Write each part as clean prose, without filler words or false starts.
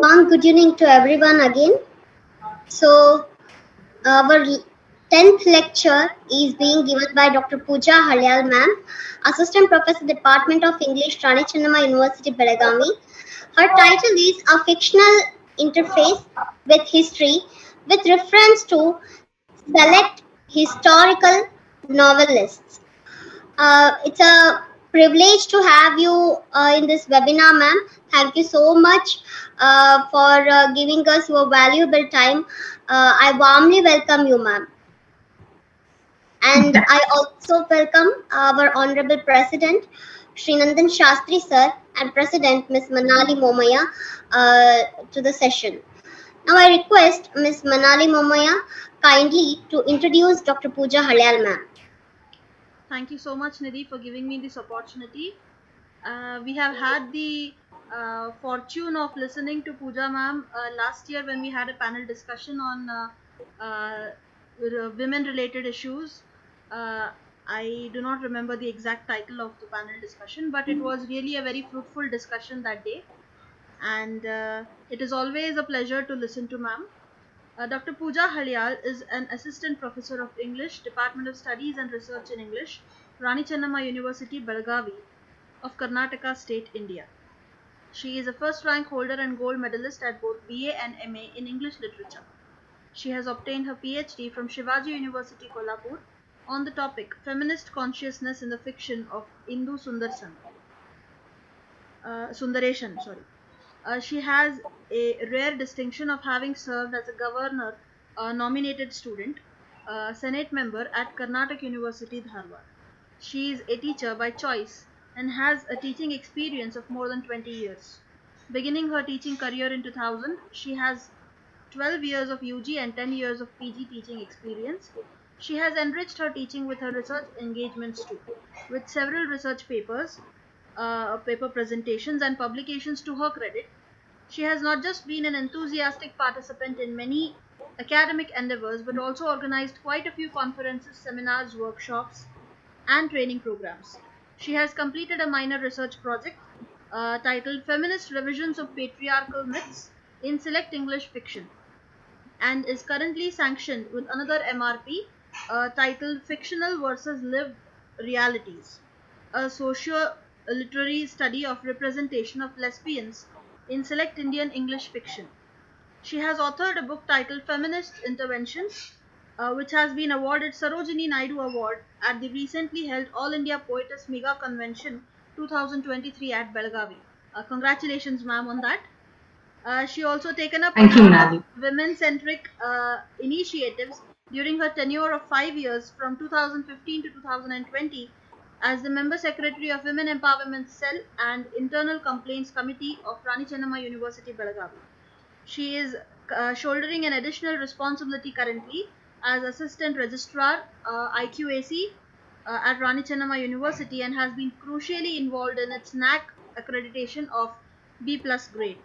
warm good evening to everyone again. So, our 10th lecture is being given by Dr. Pooja Halyal ma'am, Assistant Professor, Department of English, Rani Chennamma University, Belagavi. Her title is A Fictional Interface with History, with reference to select historical novelists. It's a privilege to have you in this webinar, ma'am. Thank you so much for giving us your valuable time. I warmly welcome you, ma'am. And I also welcome our Honorable President, Sri Nandan Shastri sir, and President Ms. Manali Momaya to the session. Now I request Ms. Manali Momaya kindly to introduce Dr. Pooja Halyal, ma'am. Thank you so much, Nidhi, for giving me this opportunity. We have had the fortune of listening to Pooja ma'am last year when we had a panel discussion on women-related issues. I do not remember the exact title of the panel discussion, but it was really a very fruitful discussion that day. And it is always a pleasure to listen to ma'am. Dr. Pooja Halyal is an Assistant Professor of English, Department of Studies and Research in English, Rani Chennamma University, Belagavi of Karnataka State, India. She is a first rank holder and gold medalist at both BA and MA in English Literature. She has obtained her PhD from Shivaji University, Kolhapur on the topic Feminist Consciousness in the Fiction of Indu Sundaresan. She has a rare distinction of having served as a governor nominated student, Senate member at Karnataka University, Dharwad. She is a teacher by choice and has a teaching experience of more than 20 years. Beginning her teaching career in 2000, she has 12 years of UG and 10 years of PG teaching experience. She has enriched her teaching with her research engagements too, with several research papers, paper presentations and publications to her credit. She has not just been an enthusiastic participant in many academic endeavors, but also organized quite a few conferences, seminars, workshops, and training programs. She has completed a minor research project titled Feminist Revisions of Patriarchal Myths in Select English Fiction, and is currently sanctioned with another MRP titled Fictional versus Lived Realities, a socio-literary study of representation of lesbians in select Indian English fiction. She has authored a book titled Feminist Interventions, which has been awarded Sarojini Naidu Award at the recently held All India Poetess Mega Convention 2023 at Belagavi. Congratulations, ma'am, on that. She also taken up women-centric initiatives during her tenure of 5 years from 2015 to 2020 as the Member Secretary of Women Empowerment Cell and Internal Complaints Committee of Rani Chennamma University, Belagavi. She is shouldering an additional responsibility currently as Assistant Registrar IQAC at Rani Chennamma University and has been crucially involved in its NAC accreditation of B+ grade.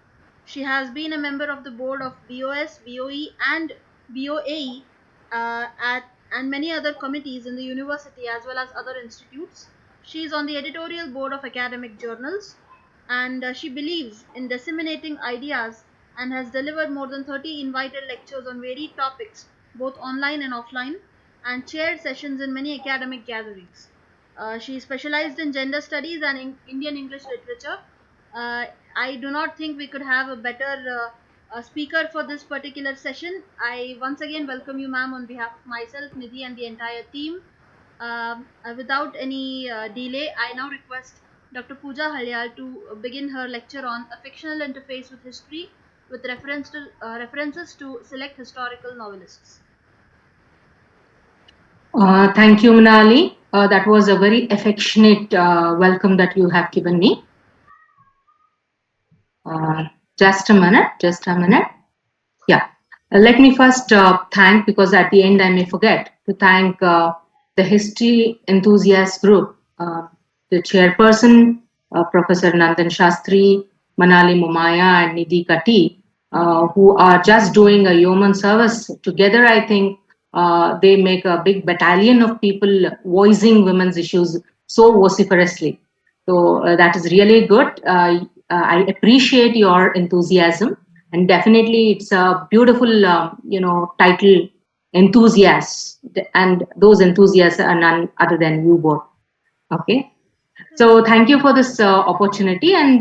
She has been a member of the board of BOS, BOE and BOAE and many other committees in the university as well as other institutes. She is on the editorial board of academic journals, and she believes in disseminating ideas and has delivered more than 30 invited lectures on varied topics, both online and offline, and chaired sessions in many academic gatherings. She is specialized in gender studies and Indian English literature. I do not think we could have a better speaker for this particular session. I once again welcome you, ma'am, on behalf of myself, Nidhi, and the entire team. Without any delay, I now request Dr. Pooja Halyal to begin her lecture on a fictional interface with history with references to select historical novelists. Thank you, Manali. That was a very affectionate welcome that you have given me. Just a minute. Yeah. Let me first thank, because at the end I may forget, to thank the History Enthusiast Group, the chairperson, Professor Nandan Shastri, Manali Momaya and Nidhi Kati, who are just doing a yeoman service. Together, I think they make a big battalion of people voicing women's issues so vociferously. So that is really good. I appreciate your enthusiasm And definitely it's a beautiful, title, Enthusiasts. And those enthusiasts are none other than you both. Okay. So thank you for this opportunity. And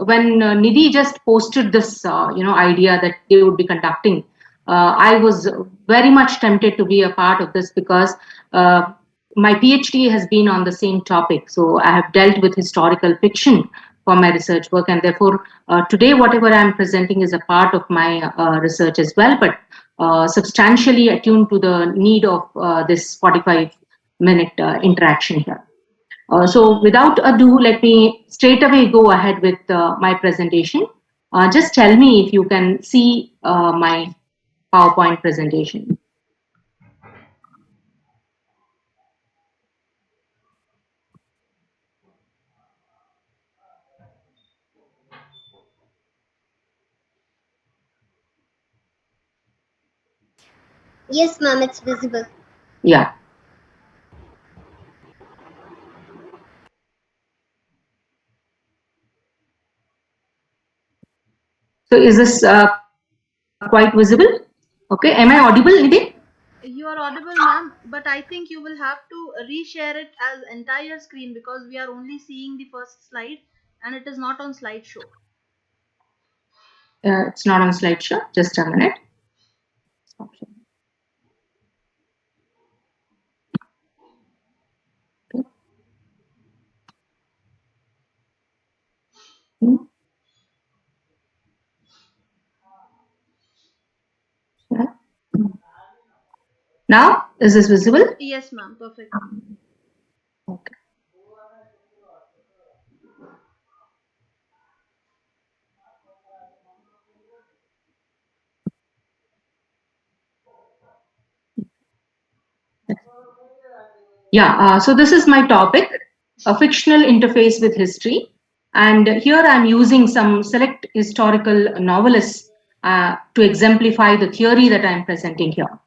when Nidhi just posted this, idea that they would be conducting, I was very much tempted to be a part of this because my PhD has been on the same topic. So I have dealt with historical fiction for my research work, and therefore today whatever I'm presenting is a part of my research as well, but substantially attuned to the need of this 45-minute interaction here. So without ado, let me straight away go ahead with my presentation. Just tell me if you can see my PowerPoint presentation. Yes, ma'am, it's visible. Yeah. So is this quite visible? Okay. Am I audible, Nidhi? You are audible, ma'am, but I think you will have to reshare it as entire screen because we are only seeing the first slide and it is not on slideshow. It's not on slideshow. Just a minute. Now, is this visible? Yes, ma'am. Perfect. Okay. Yeah, so this is my topic, a fictional interface with history. And here I'm using some select historical novelists to exemplify the theory that I'm presenting here.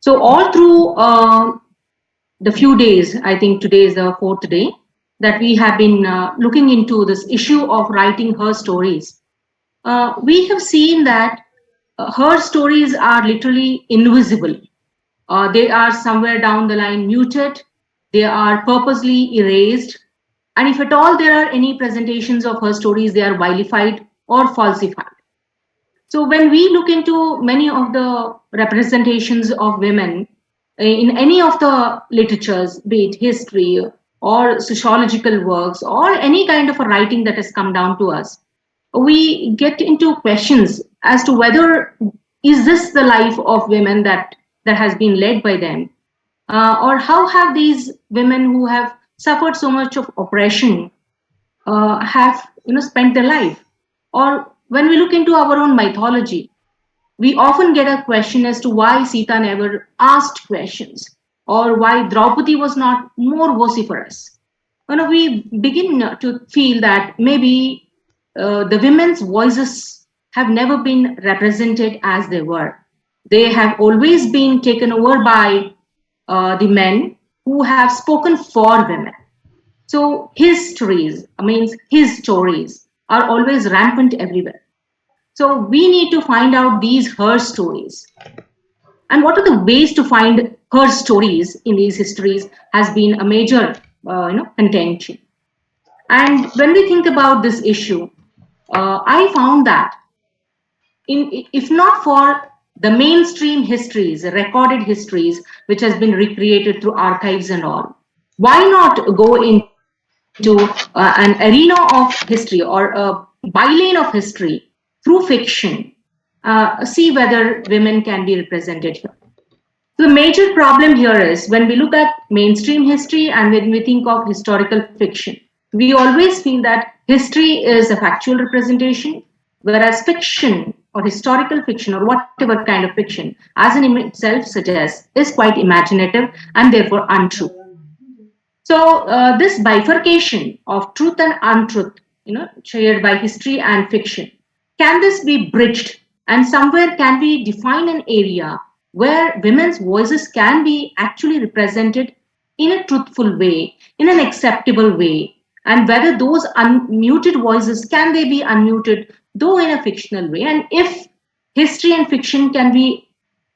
So all through the few days, I think today is the fourth day, that we have been looking into this issue of writing her stories. We have seen that her stories are literally invisible. They are somewhere down the line muted, they are purposely erased, and if at all there are any presentations of her stories, they are vilified or falsified. So when we look into many of the representations of women in any of the literatures, be it history or sociological works or any kind of a writing that has come down to us, we get into questions as to whether is this the life of women that has been led by them, or how have these women who have suffered so much of oppression have spent their life. Or when we look into our own mythology, we often get a question as to why Sita never asked questions, or why Draupadi was not more vociferous. We begin to feel that maybe the women's voices have never been represented as they were. They have always been taken over by the men who have spoken for women. So his stories are always rampant everywhere. So we need to find out these her stories. And what are the ways to find her stories in these histories has been a major contention. And when we think about this issue, I found that if not for the mainstream histories, recorded histories, which has been recreated through archives and all, why not go into an arena of history or a bylane of history through fiction, see whether women can be represented here. The major problem here is when we look at mainstream history and when we think of historical fiction, we always feel that history is a factual representation, whereas fiction or historical fiction or whatever kind of fiction, as in itself suggests, is quite imaginative and therefore untrue. So this bifurcation of truth and untruth, shared by history and fiction, can this be bridged and somewhere can we define an area where women's voices can be actually represented in a truthful way, in an acceptable way, and whether those unmuted voices can they be unmuted though in a fictional way. And if history and fiction can be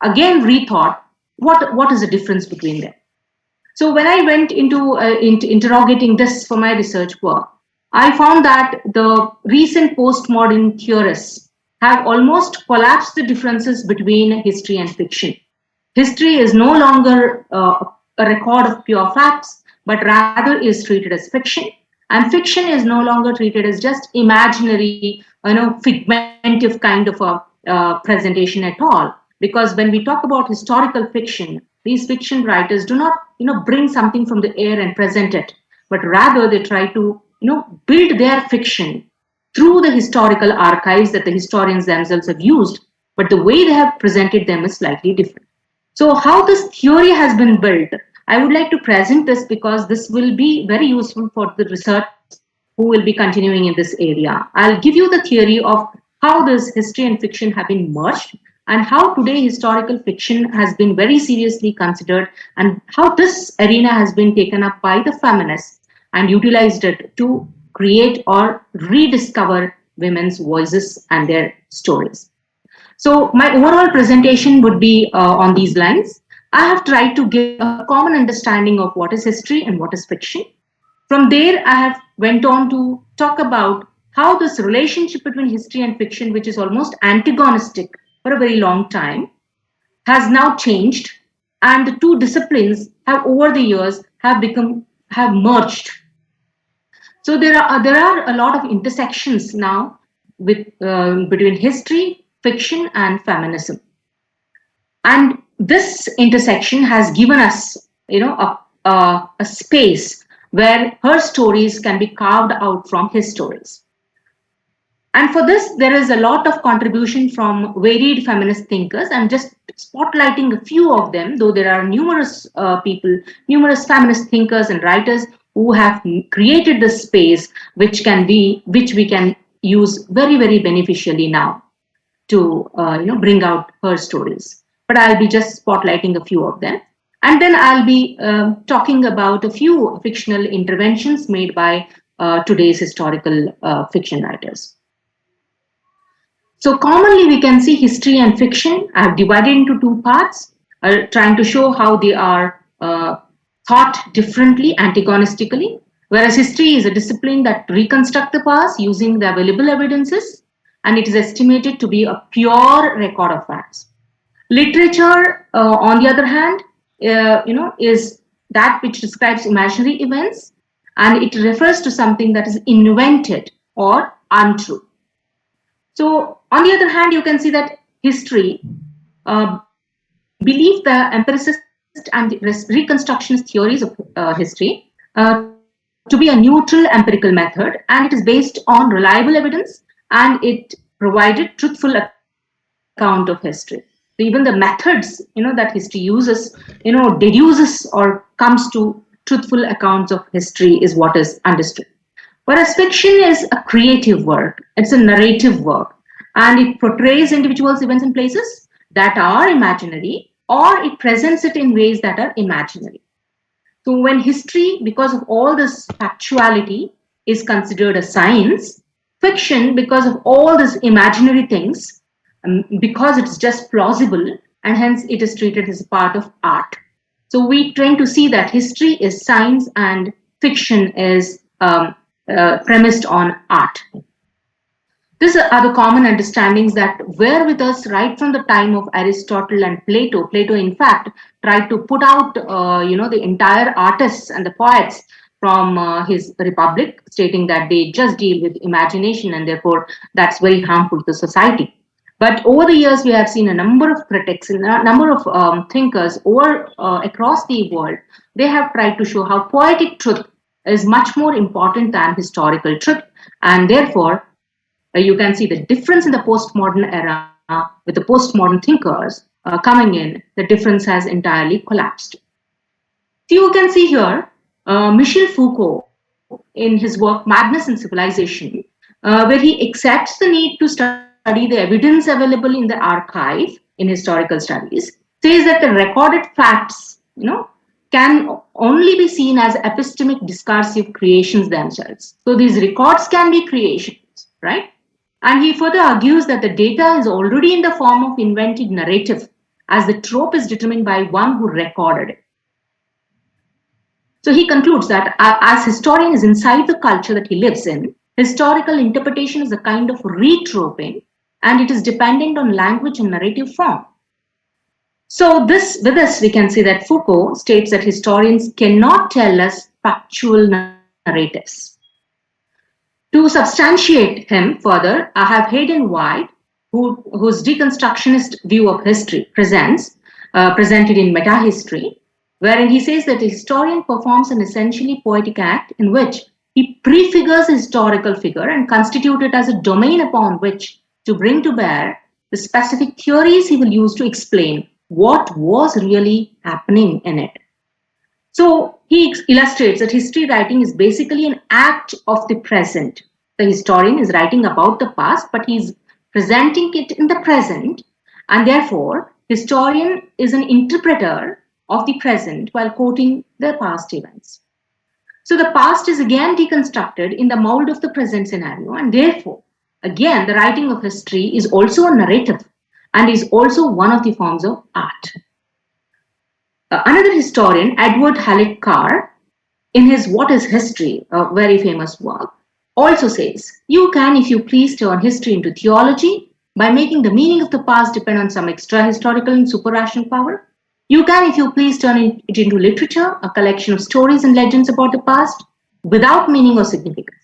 again rethought, what is the difference between them? So when I went into interrogating this for my research work, I found that the recent postmodern theorists have almost collapsed the differences between history and fiction. History is no longer a record of pure facts, but rather is treated as fiction. And fiction is no longer treated as just imaginary, figmentive kind of a presentation at all. Because when we talk about historical fiction, these fiction writers do not, bring something from the air and present it, but rather they try to, build their fiction through the historical archives that the historians themselves have used, but the way they have presented them is slightly different. So how this theory has been built, I would like to present this because this will be very useful for the research who will be continuing in this area. I'll give you the theory of how this history and fiction have been merged and how today historical fiction has been very seriously considered and how this arena has been taken up by the feminists and utilized it to create or rediscover women's voices and their stories. So my overall presentation would be on these lines. I have tried to give a common understanding of what is history and what is fiction. From there, I have went on to talk about how this relationship between history and fiction, which is almost antagonistic for a very long time, has now changed, and the two disciplines have over the years have merged. So there are a lot of intersections now with between history, fiction, and feminism. And this intersection has given us, a space where her stories can be carved out from his stories. And for this, there is a lot of contribution from varied feminist thinkers. I'm just spotlighting a few of them, though there are numerous numerous feminist thinkers and writers who have created this space which we can use very, very beneficially now to bring out her stories. But I'll be just spotlighting a few of them. And then I'll be talking about a few fictional interventions made by today's historical fiction writers. So commonly we can see history and fiction are divided into two parts, trying to show how they are thought differently, antagonistically, whereas history is a discipline that reconstructs the past using the available evidences, and it is estimated to be a pure record of facts. Literature, on the other hand, is that which describes imaginary events, and it refers to something that is invented or untrue. So, on the other hand, you can see that history believe the empiricist and reconstructionist theories of history to be a neutral empirical method, and it is based on reliable evidence, and it provided truthful account of history. So even the methods that history uses, deduces or comes to truthful accounts of history is what is understood. Whereas fiction is a creative work, it's a narrative work, and it portrays individuals, events, and places that are imaginary, or it presents it in ways that are imaginary. So when history, because of all this factuality, is considered a science, fiction, because of all these imaginary things, because it's just plausible, and hence it is treated as a part of art. So we tend to see that history is science and fiction is premised on art. These are the common understandings that were with us right from the time of Aristotle and Plato. Plato, in fact, tried to put out, the entire artists and the poets from his Republic, stating that they just deal with imagination and therefore that's very harmful to society. But over the years, we have seen a number of critics and a number of thinkers across the world. They have tried to show how poetic truth is much more important than historical truth, and therefore you can see the difference in the postmodern era with the postmodern thinkers coming in. The difference has entirely collapsed. So you can see here Michel Foucault in his work Madness and Civilization, where he accepts the need to study the evidence available in the archive in historical studies, says that the recorded facts, can only be seen as epistemic discursive creations themselves. So these records can be creations, right? And he further argues that the data is already in the form of invented narrative, as the trope is determined by one who recorded it. So he concludes that as historian is inside the culture that he lives in, historical interpretation is a kind of retroping, and it is dependent on language and narrative form. So with this, we can see that Foucault states that historians cannot tell us factual narratives. To substantiate him further, I have Hayden White, whose deconstructionist view of history presented in Metahistory, wherein he says that a historian performs an essentially poetic act in which he prefigures a historical figure and constitutes it as a domain upon which to bring to bear the specific theories he will use to explain what was really happening in it. So he illustrates that history writing is basically an act of the present. The historian is writing about the past, but he's presenting it in the present, and therefore historian is an interpreter of the present while quoting the past events. So the past is again deconstructed in the mold of the present scenario, and therefore, again, the writing of history is also a narrative and is also one of the forms of art. Another historian, Edward Hallett Carr, in his What is History, a very famous work, also says, you can, if you please, turn history into theology by making the meaning of the past depend on some extra historical and super-rational power. You can, if you please, turn it into literature, a collection of stories and legends about the past, without meaning or significance.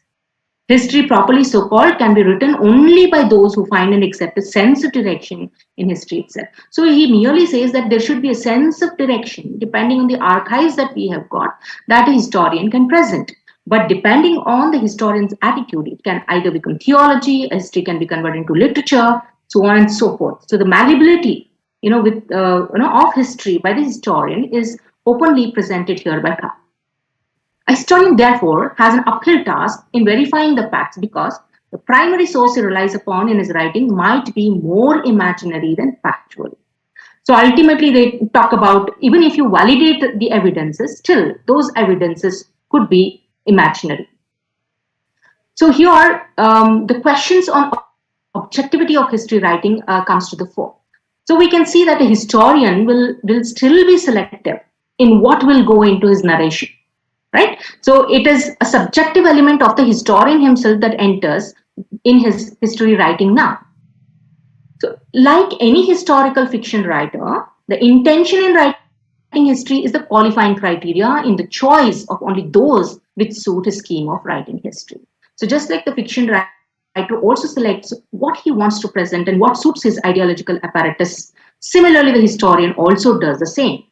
History, properly so-called, can be written only by those who find and accept a sense of direction in history itself. So he merely says that there should be a sense of direction, depending on the archives that we have got, that a historian can present. But depending on the historian's attitude, it can either become theology, history can be converted into literature, so on and so forth. So the malleability, of history by the historian is openly presented here by Carr. A historian, therefore, has an uphill task in verifying the facts because the primary source he relies upon in his writing might be more imaginary than factual. So ultimately, they talk about even if you validate the evidences, still those evidences could be imaginary. So here, the questions on objectivity of history writing comes to the fore. So we can see that a historian will still be selective in what will go into his narration. Right? So it is a subjective element of the historian himself that enters in his history writing now. So like any historical fiction writer, the intention in writing history is the qualifying criteria in the choice of only those which suit his scheme of writing history. So just like the fiction writer also selects what he wants to present and what suits his ideological apparatus, similarly the historian also does the same.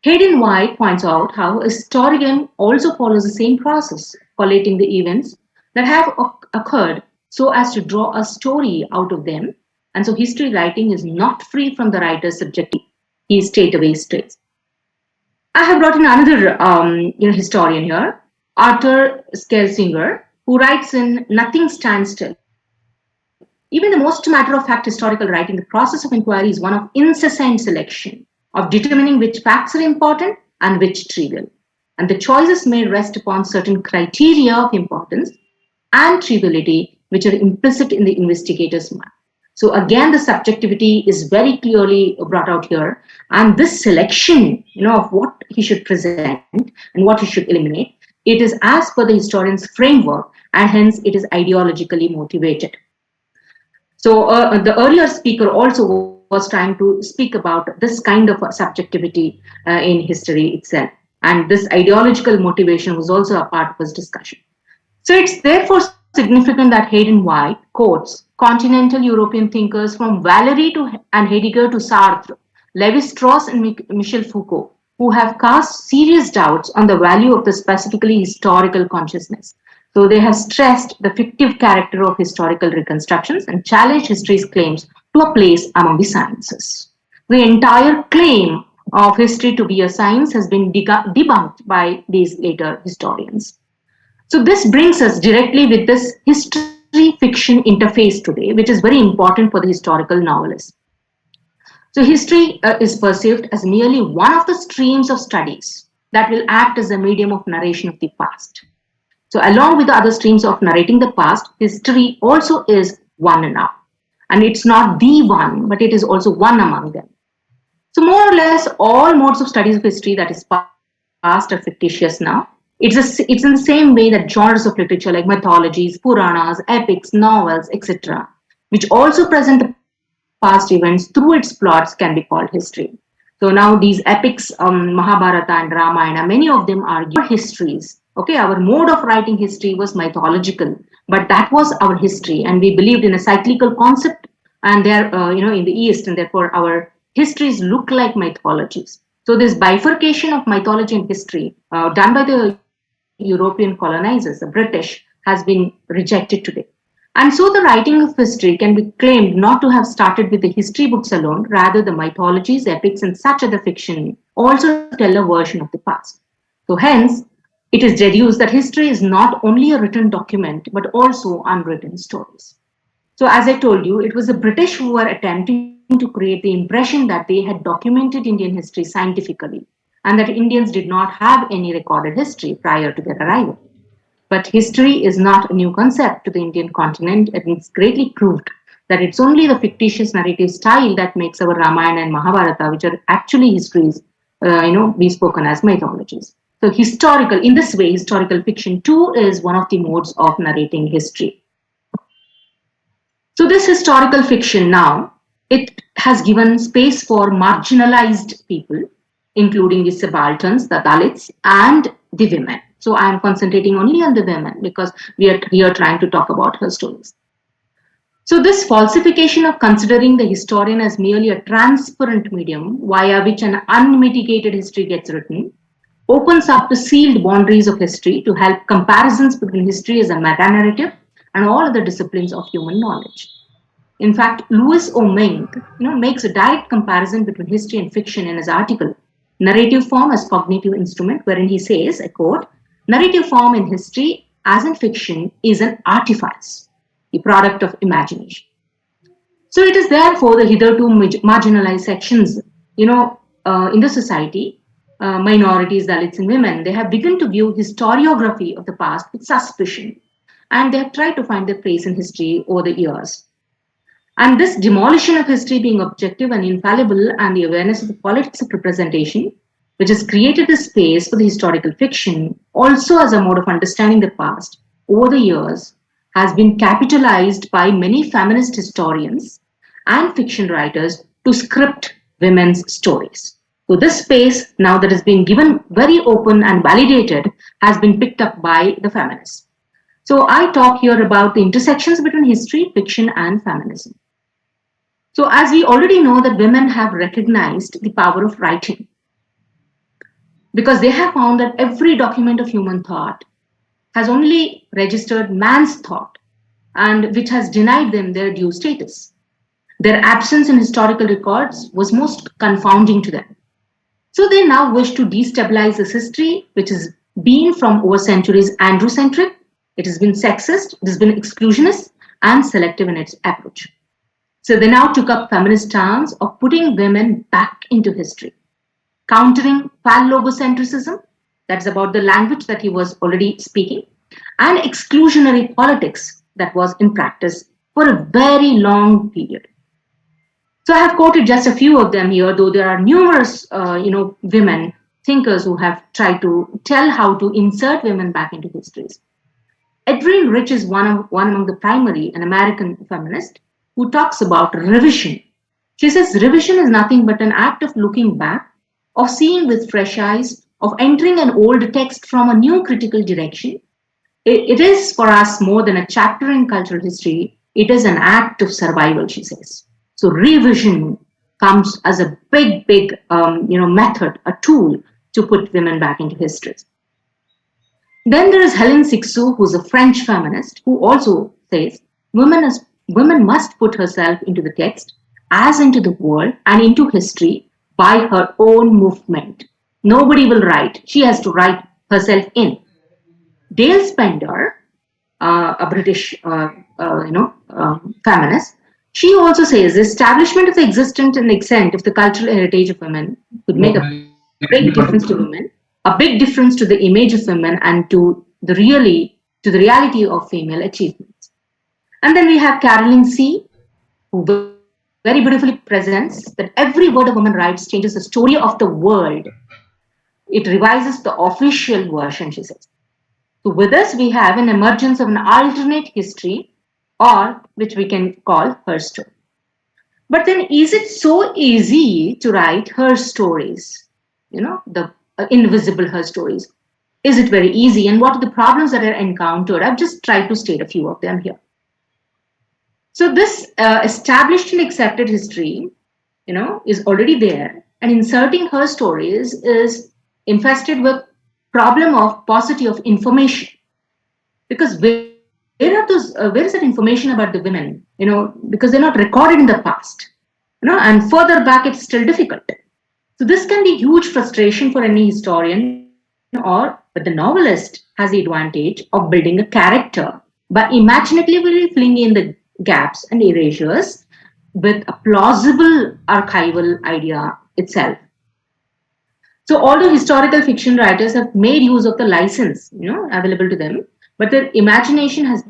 Hayden White points out how a historian also follows the same process, collating the events that have occurred so as to draw a story out of them. And so history writing is not free from the writer's subjectivity, he straightaway states. I have brought in another historian here, Arthur Schlesinger, who writes in Nothing Stands Still. Even the most matter-of-fact historical writing, the process of inquiry is one of incessant selection, of determining which facts are important and which trivial. And the choices may rest upon certain criteria of importance and triviality which are implicit in the investigator's mind. So again, the subjectivity is very clearly brought out here. And this selection, of what he should present and what he should eliminate, it is as per the historian's framework, and hence it is ideologically motivated. So the earlier speaker also was trying to speak about this kind of subjectivity in history itself. And this ideological motivation was also a part of his discussion. So it's therefore significant that Hayden White quotes continental European thinkers from Valéry and Heidegger to Sartre, Lévi-Strauss and Michel Foucault, who have cast serious doubts on the value of the specifically historical consciousness. So they have stressed the fictive character of historical reconstructions and challenged history's claims to a place among the sciences. The entire claim of history to be a science has been debunked by these later historians. So this brings us directly with this history-fiction interface today, which is very important for the historical novelist. So history is perceived as merely one of the streams of studies that will act as a medium of narration of the past. So along with the other streams of narrating the past, history also is one now. And it's not the one, but it is also one among them. So more or less, all modes of studies of history that is past are fictitious now. It's in the same way that genres of literature like mythologies, Puranas, epics, novels, etc., which also present the past events through its plots, can be called history. So now these epics, Mahabharata and Ramayana, many of them are your histories. Okay, our mode of writing history was mythological, but that was our history, and we believed in a cyclical concept, and there, in the East, and therefore our histories look like mythologies. So this bifurcation of mythology and history, done by the European colonizers, the British, has been rejected today. And so the writing of history can be claimed not to have started with the history books alone, rather the mythologies, epics, and such other fiction also tell a version of the past. So hence, it is deduced that history is not only a written document, but also unwritten stories. So as I told you, it was the British who were attempting to create the impression that they had documented Indian history scientifically, and that Indians did not have any recorded history prior to their arrival. But history is not a new concept to the Indian continent, and it's greatly proved that it's only the fictitious narrative style that makes our Ramayana and Mahabharata, which are actually histories, be spoken as mythologies. So in this way, historical fiction too is one of the modes of narrating history. So this historical fiction now, it has given space for marginalized people, including the subalterns, the Dalits, and the women. So I am concentrating only on the women because we are here trying to talk about her stories. So this falsification of considering the historian as merely a transparent medium via which an unmitigated history gets written opens up the sealed boundaries of history to help comparisons between history as a meta-narrative and all other disciplines of human knowledge. In fact, Louis O. Mink makes a direct comparison between history and fiction in his article, Narrative Form as Cognitive Instrument, wherein he says, I quote, narrative form in history, as in fiction, is an artifice, the product of imagination. So it is therefore the hitherto marginalized sections, in the society, minorities, Dalits, and women, they have begun to view historiography of the past with suspicion, and they have tried to find their place in history over the years. And this demolition of history being objective and infallible, and the awareness of the politics of representation, which has created a space for the historical fiction, also as a mode of understanding the past, over the years, has been capitalized by many feminist historians and fiction writers to script women's stories. So this space, now that has been given very open and validated, has been picked up by the feminists. So I talk here about the intersections between history, fiction, and feminism. So as we already know that women have recognized the power of writing, because they have found that every document of human thought has only registered man's thought, and which has denied them their due status. Their absence in historical records was most confounding to them. So they now wish to destabilize this history, which has been from over centuries androcentric, it has been sexist, it has been exclusionist, and selective in its approach. So they now took up feminist stance of putting women back into history, countering phallogocentrism, that's about the language that he was already speaking, and exclusionary politics that was in practice for a very long period. So I have quoted just a few of them here, though there are numerous, women thinkers who have tried to tell how to insert women back into histories. Edwin Rich is one among the primary, an American feminist, who talks about revision. She says revision is nothing but an act of looking back, of seeing with fresh eyes, of entering an old text from a new critical direction. It is for us more than a chapter in cultural history. It is an act of survival, she says. So revision comes as a big, method, a tool to put women back into history. Then there is Hélène Cixous, who's a French feminist, who also says women must put herself into the text, as into the world and into history by her own movement. Nobody will write; she has to write herself in. Dale Spender, a British, feminist. She also says the establishment of the existence and extent of the cultural heritage of women could make a big difference to women, a big difference to the image of women, and to the reality of female achievements. And then we have Carolyn C., who very beautifully presents that every word a woman writes changes the story of the world. It revises the official version, she says. So with us, we have an emergence of an alternate history, or which we can call her story. But then, is it so easy to write her stories? The invisible her stories. Is it very easy? And what are the problems that are encountered? I've just tried to state a few of them here. So this established and accepted history, is already there, and inserting her stories is infested with problem of paucity of information. Because where is that information about the women? Because they're not recorded in the past. And further back, it's still difficult. So this can be huge frustration for any historian, but the novelist has the advantage of building a character by imaginatively filling in the gaps and erasures with a plausible archival idea itself. So although historical fiction writers have made use of the license, available to them, but their imagination has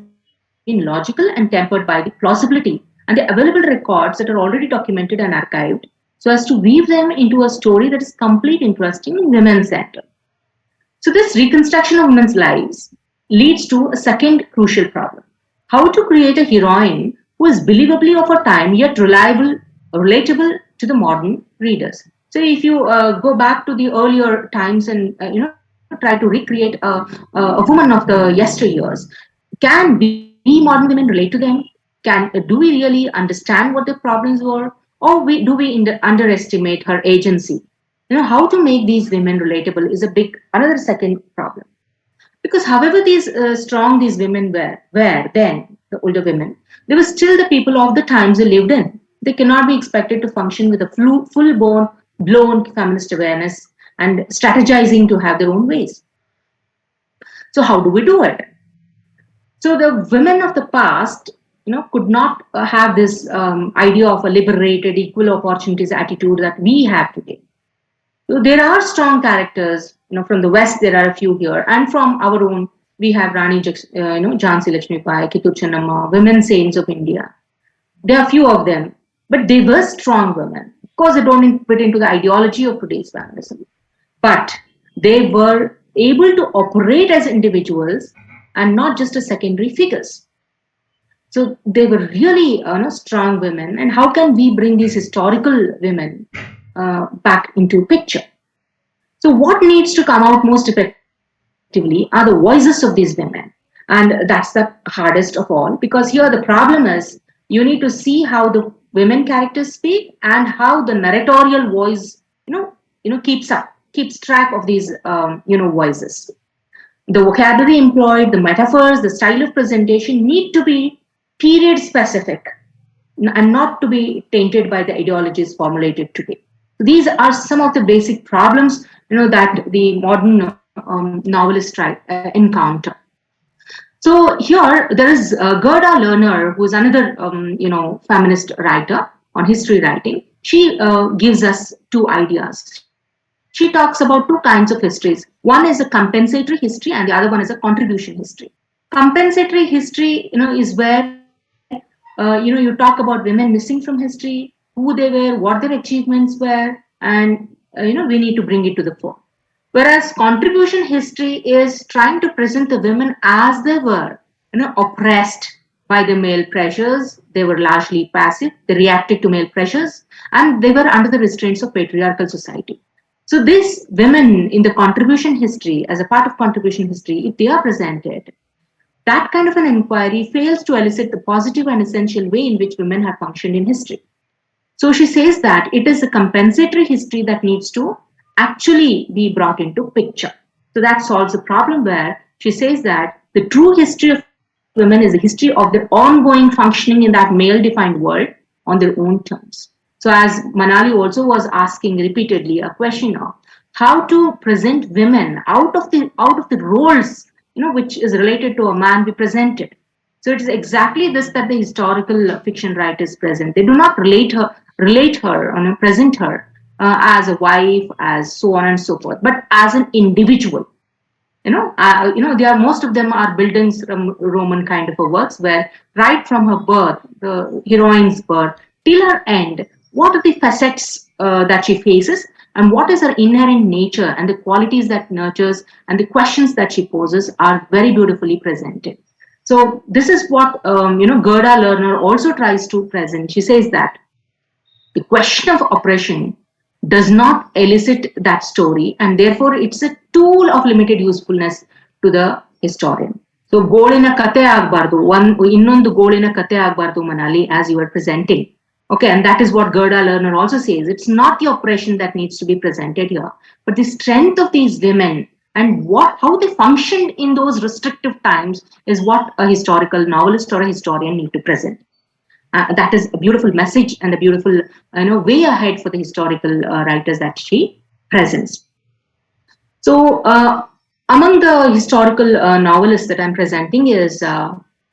been logical and tempered by the plausibility and the available records that are already documented and archived, so as to weave them into a story that is complete, interesting, and women-centered. So this reconstruction of women's lives leads to a second crucial problem: how to create a heroine who is believably of her time yet relatable to the modern readers. So if you go back to the earlier times and try to recreate a woman of the yesteryears, can we modern women relate to them? Do we really understand what the problems were, or do we underestimate her agency? How to make these women relatable is another second problem. Because however strong these women were then, the older women, they were still the people of the times they lived in. They cannot be expected to function with a full-blown feminist awareness and strategizing to have their own ways. So how do we do it? So the women of the past, could not have this idea of a liberated, equal opportunities attitude that we have today. So there are strong characters, from the West, there are a few here, and from our own, we have Rani, Jhansi Lakshmi Bai, Kittur Chennamma, women saints of India. There are a few of them, but they were strong women. Of course, they don't fit into the ideology of today's feminism, but they were able to operate as individuals and not just as secondary figures. So they were really strong women. And how can we bring these historical women back into picture? So what needs to come out most effectively are the voices of these women. And that's the hardest of all, because here the problem is you need to see how the women characters speak and how the narratorial voice, keeps track of these, voices. The vocabulary employed, the metaphors, the style of presentation need to be period specific and not to be tainted by the ideologies formulated today. These are some of the basic problems, that the modern novelists encounter. So here there is Gerda Lerner, who is another, feminist writer on history writing. She gives us two ideas. She talks about two kinds of histories. One is a compensatory history and the other one is a contribution history. Compensatory history, is where, you talk about women missing from history, who they were, what their achievements were, and, we need to bring it to the fore. Whereas contribution history is trying to present the women as they were, oppressed by the male pressures. They were largely passive. They reacted to male pressures and they were under the restraints of patriarchal society. So these women in the contribution history, as a part of contribution history, if they are presented, that kind of an inquiry fails to elicit the positive and essential way in which women have functioned in history. So she says that it is a compensatory history that needs to actually be brought into picture. So that solves the problem where she says that the true history of women is the history of their ongoing functioning in that male-defined world on their own terms. So as Manali also was asking repeatedly a question of how to present women out of the roles, which is related to a man be presented. So it is exactly this that the historical fiction writers present. They do not relate her, present her as a wife, as so on and so forth, but as an individual. most of them are buildings from Roman kind of a works, where right from her birth, the heroine's birth, till her end, what are the facets that she faces, and what is her inherent nature, and the qualities that nurtures, and the questions that she poses are very beautifully presented. So this is what Gerda Lerner also tries to present. She says that the question of oppression does not elicit that story, and therefore it's a tool of limited usefulness to the historian. So ಗೋಳಿನ ಕತೆ ಆಗಬಾರ್ದು, ಇನ್ನೊಂದು ಗೋಳಿನ ಕತೆ ಆಗಬಾರ್ದು Manali, as you were presenting. Okay, and that is what Gerda Lerner also says. It's not the oppression that needs to be presented here, but the strength of these women and how they functioned in those restrictive times is what a historical novelist or a historian need to present. That is a beautiful message and a beautiful way ahead for the historical writers that she presents. So among the historical novelists that I'm presenting is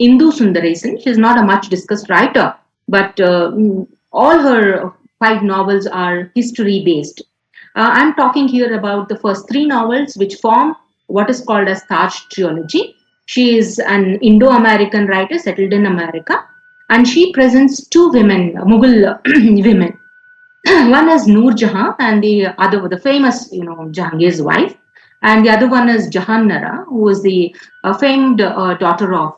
Indu Sundaresan. She's not a much discussed writer, but all her 5 novels are history based. I'm talking here about the first 3 novels, which form what is called as Taj Trilogy. She is an Indo-American writer settled in America, and she presents 2 women, Mughal women. One is Noor Jahan, and the other, the famous, Jahangir's wife, and the other one is Jahannara, who was the famed daughter of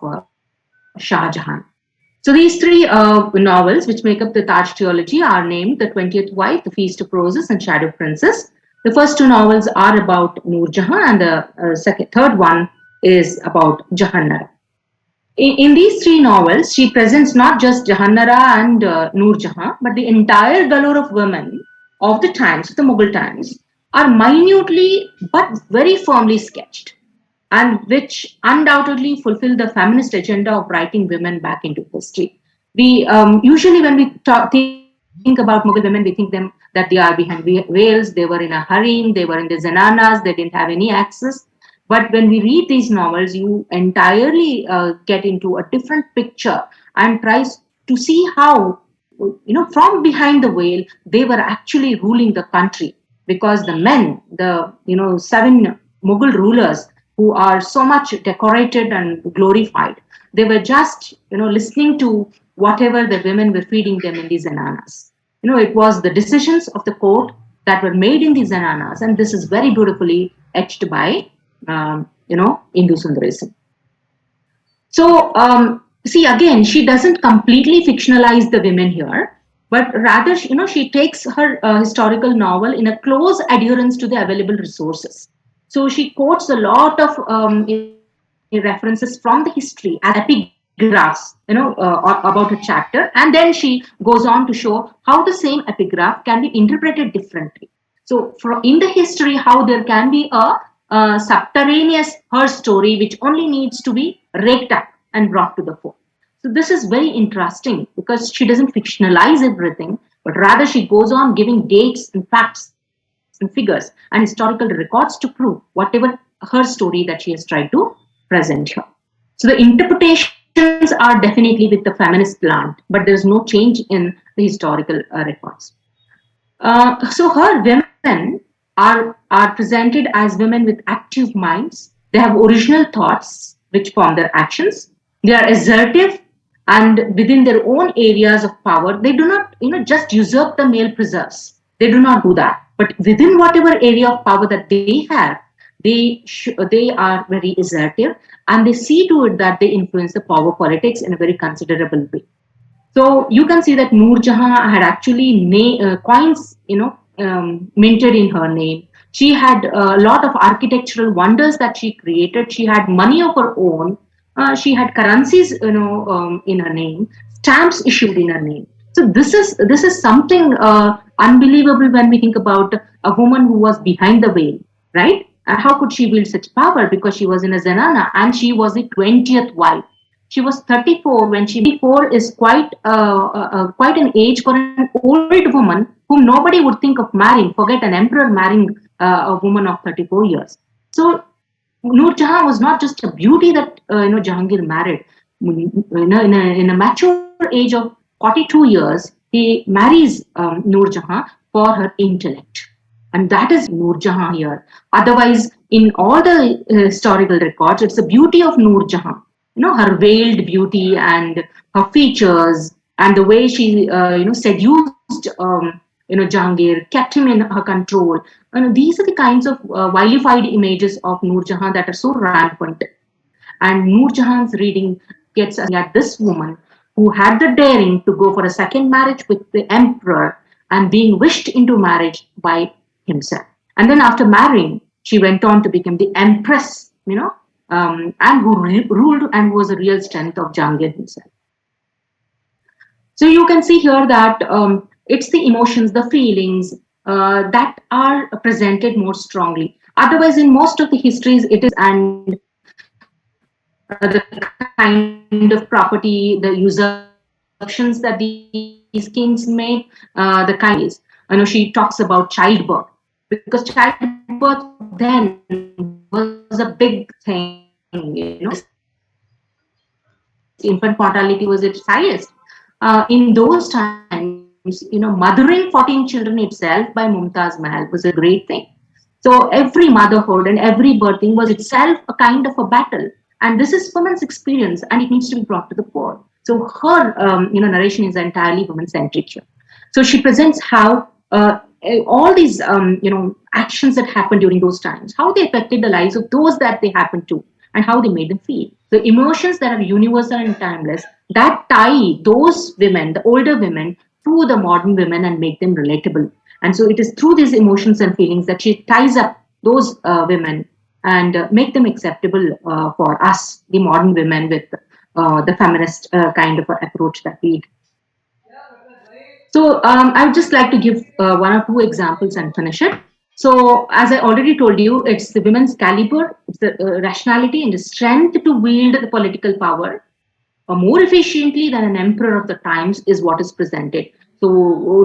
Shah Jahan. So these 3 novels, which make up the Taj Trilogy, are named The 20th Wife, The Feast of Roses, and Shadow Princess. The first 2 novels are about Noor Jahan, and the third one is about Jahannara. In these 3 novels, she presents not just Jahannara and Noor Jahan, but the entire galore of women of the times, of the Mughal times, are minutely but very firmly sketched, and which undoubtedly fulfill the feminist agenda of writing women back into history. We usually, when we think about Mughal women, we think them that they are behind veils, they were in a harem, they were in the zananas, they didn't have any access. But when we read these novels, you entirely get into a different picture and tries to see how, from behind the veil, they were actually ruling the country, because the men, the 7 Mughal rulers, who are so much decorated and glorified, they were just listening to whatever the women were feeding them in these zananas. It was the decisions of the court that were made in these zananas, and this is very beautifully etched by Indu Sundaresan. So see, again, she doesn't completely fictionalize the women here, but rather she takes her historical novel in a close adherence to the available resources. So she quotes a lot of references from the history as epigraphs, about a chapter, and then she goes on to show how the same epigraph can be interpreted differently. So in the history, how there can be a subterraneous her story which only needs to be raked up and brought to the fore. So this is very interesting, because she doesn't fictionalize everything, but rather she goes on giving dates and facts and figures and historical records to prove whatever her story that she has tried to present here. So the interpretations are definitely with the feminist slant, but there's no change in the historical records. So her women are presented as women with active minds. They have original thoughts which form their actions. They are assertive, and within their own areas of power, they do not just usurp the male preserves. They do not do that. But within whatever area of power that they have, they are very assertive, and they see to it that they influence the power politics in a very considerable way. So you can see that Noor Jahan had actually coins, minted in her name. She had a lot of architectural wonders that she created. She had money of her own. She had currencies, in her name, stamps issued in her name. So this is something unbelievable when we think about a woman who was behind the veil, right? And how could she wield such power? Because she was in a zanana, and she was the 20th wife. She was 34 when she 34 is quite an age for an old woman whom nobody would think of marrying. Forget an emperor marrying a woman of 34 years. So Noor Jahan was not just a beauty that Jahangir married. In a mature age of 42 years, he marries Noor Jahan for her intellect. And that is Noor Jahan here. Otherwise, in all the historical records, it's the beauty of Noor Jahan. Her veiled beauty and her features and the way she, seduced, Jahangir, kept him in her control. These are the kinds of vilified images of Noor Jahan that are so rampant. And Noor Jahan's reading gets us at this woman who had the daring to go for a second marriage with the emperor and being wished into marriage by himself. And then after marrying, she went on to become the empress, and who ruled and was a real strength of Jahangir himself. So you can see here that it's the emotions, the feelings that are presented more strongly. Otherwise, in most of the histories, it is and the kind of property, the usurpations that these kings made, the kind is, she talks about childbirth, because childbirth then was a big thing. Infant mortality was its highest. In those times, mothering 14 children itself by Mumtaz Mahal was a great thing. So every motherhood and every birthing was itself a kind of a battle. And this is women's experience, and it needs to be brought to the fore. So her, narration is entirely women-centric here. So she presents how all these, actions that happened during those times, how they affected the lives of those that they happened to, and how they made them feel. The emotions that are universal and timeless, that tie those women, the older women, to the modern women and make them relatable. And so it is through these emotions and feelings that she ties up those women and make them acceptable for us, the modern women, with the feminist kind of approach that we do. So I would just like to give one or two examples and finish it. So as I already told you, it's the women's caliber, it's the rationality and the strength to wield the political power more efficiently than an emperor of the times is what is presented. So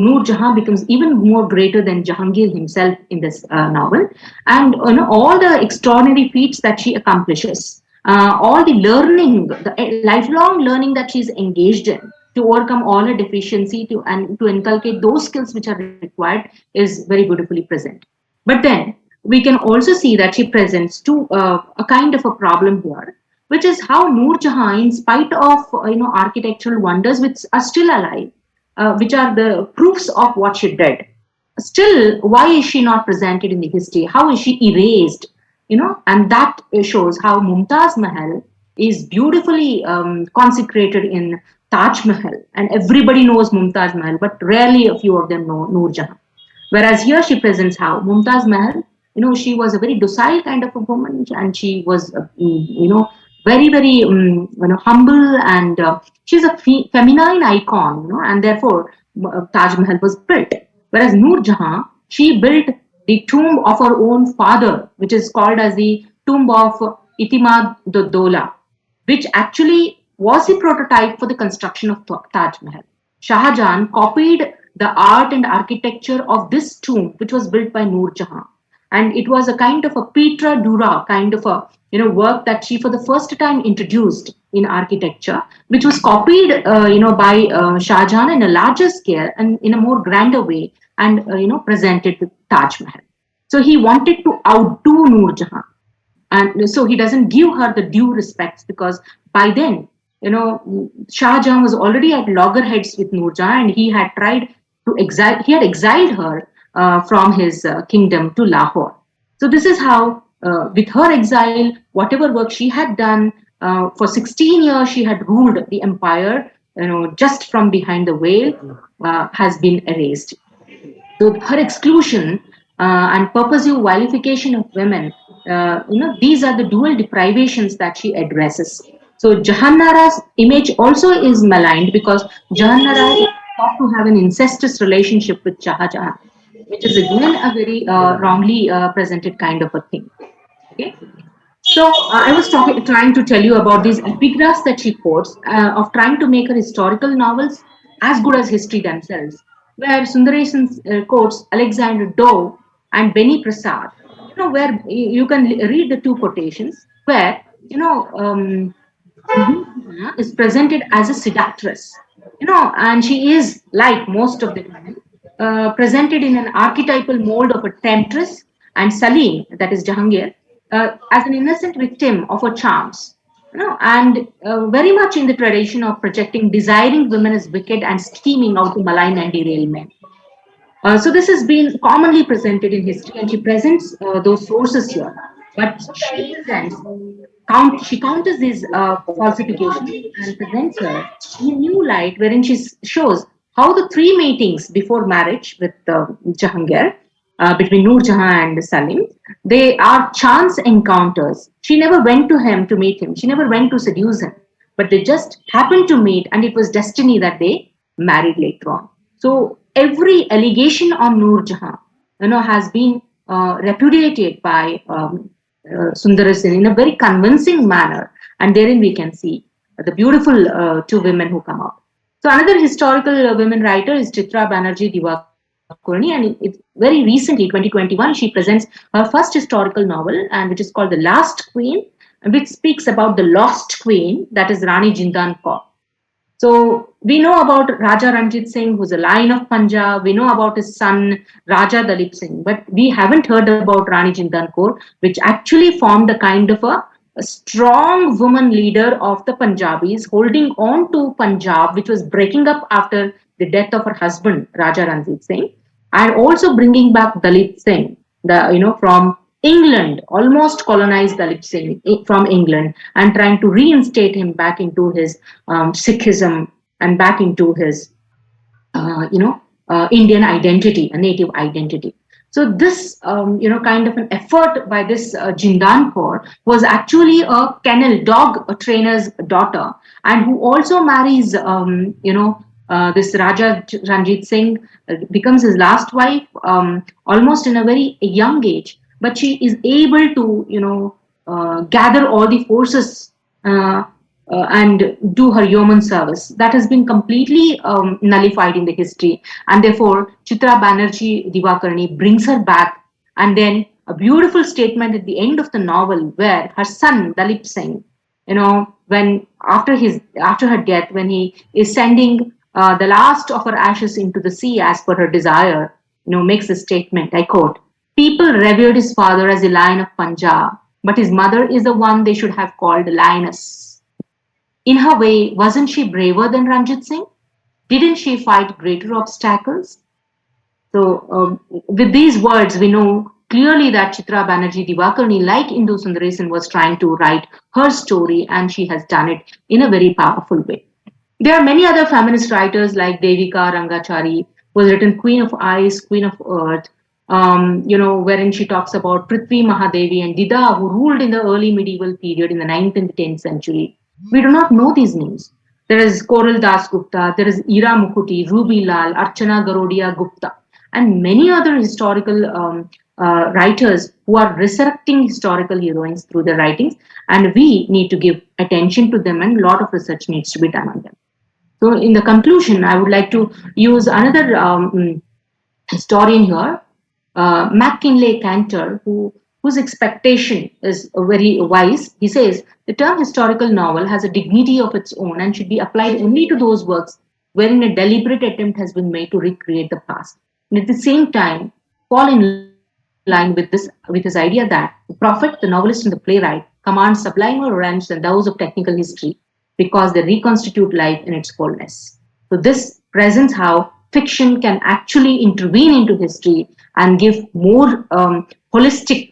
Noor Jahan becomes even more greater than Jahangir himself in this novel, and all the extraordinary feats that she accomplishes, all the learning, the lifelong learning that she's engaged in to overcome all her deficiency and to inculcate those skills which are required is very beautifully present. But then we can also see that she presents to a kind of a problem here, which is how Noor Jahan, in spite of architectural wonders which are still alive, which are the proofs of what she did, still, why is she not presented in the history? How is she erased? And that shows how Mumtaz Mahal is beautifully consecrated in Taj Mahal, and everybody knows Mumtaz Mahal, but rarely a few of them know Noor Jahan. Whereas here she presents how Mumtaz Mahal, she was a very docile kind of a woman, and she was, very, very, humble, and she's a feminine icon, and therefore Taj Mahal was built. Whereas Noor Jahan, she built the tomb of her own father, which is called as the tomb of Itimad Dola, which actually was the prototype for the construction of Taj Mahal. Shah Jahan copied the art and architecture of this tomb, which was built by Noor Jahan. And it was a kind of a Petra Dura kind of a work that she for the first time introduced in architecture, which was copied by Shah Jahan in a larger scale and in a more grander way, and presented with Taj Mahal. So he wanted to outdo Noor Jahan, and so he doesn't give her the due respects, because by then Shah Jahan was already at loggerheads with Noor Jahan, and he had tried to exiled her from his kingdom to Lahore. So this is how, with her exile, whatever work she had done, for 16 years she had ruled the empire, just from behind the veil, has been erased. So her exclusion and purposive vilification of women, these are the dual deprivations that she addresses. So Jahannara's image also is maligned, because Jahannara is thought to have an incestuous relationship with Shah Jahan, which is again a very wrongly presented kind of a thing. Okay, so I was trying to tell you about these epigraphs that she quotes, of trying to make her historical novels as good as history themselves, where Sundaresan quotes Alexander Doe and Beni Prasad, where you can read the two quotations, where is presented as a seductress, and she is, like most of the women, presented in an archetypal mold of a temptress, and Salim, that is Jahangir, as an innocent victim of her charms, and very much in the tradition of projecting desiring women as wicked and scheming out to malign and derail men. So this has been commonly presented in history, and she presents those sources here. But she counters these falsifications and presents her in a new light, wherein she shows how the three meetings before marriage with Jahangir, between Noor Jahan and Salim, they are chance encounters. She never went to him to meet him. She never went to seduce him, but they just happened to meet, and it was destiny that they married later on. So every allegation on Noor Jahan, has been repudiated by Sundara Sen in a very convincing manner, and therein we can see the beautiful two women who come out. So another historical women writer is Chitra Banerjee Divakaruni, and it's very recently, 2021, she presents her first historical novel, and which is called The Last Queen, which speaks about the lost queen, that is Rani Jindan Kaur. So we know about Raja Ranjit Singh, who's a lion of Punjab. We know about his son, Raja Dalip Singh, but we haven't heard about Rani Jindan Kaur, which actually formed a kind of a strong woman leader of the Punjabis, holding on to Punjab, which was breaking up after the death of her husband, Raja Ranjit Singh, and also bringing back Dalip Singh, from England, almost colonized Dalip Singh from England, and trying to reinstate him back into his Sikhism and back into his, Indian identity, a native identity. So this, kind of an effort by this Jindan Kaur was actually a kennel dog trainer's daughter, and who also marries, this Raja Ranjit Singh, becomes his last wife almost in a very young age. But she is able to, gather all the forces and do her yeoman service. That has been completely nullified in the history. And therefore, Chitra Banerjee Divakaruni brings her back. And then a beautiful statement at the end of the novel where her son, Dalip Singh, when after her death, when he is sending the last of her ashes into the sea as per her desire, makes a statement, I quote, "People revered his father as a lion of Punjab, but his mother is the one they should have called lioness." In her way, wasn't she braver than Ranjit Singh? Didn't she fight greater obstacles? So with these words, we know clearly that Chitra Banerjee Divakaruni, like Indu Sundaresan, was trying to write her story, and she has done it in a very powerful way. There are many other feminist writers like Devika Rangachari, who has written Queen of Ice, Queen of Earth, wherein she talks about Prithvi Mahadevi and Dida, who ruled in the early medieval period in the 9th and the 10th century. We do not know these names. There is Koral Das Gupta, there is Ira Mukhuti, Ruby Lal, Archana Garodia Gupta, and many other historical writers who are resurrecting historical heroines through their writings, and we need to give attention to them, and a lot of research needs to be done on them. So in the conclusion, I would like to use another historian here, McKinley Cantor, whose expectation is very wise. He says, the term historical novel has a dignity of its own and should be applied only to those works wherein a deliberate attempt has been made to recreate the past. And at the same time, fall in line with his idea that the prophet, the novelist, and the playwright command sublimer realms than those of technical history because they reconstitute life in its wholeness. So this presents how fiction can actually intervene into history and give more holistic,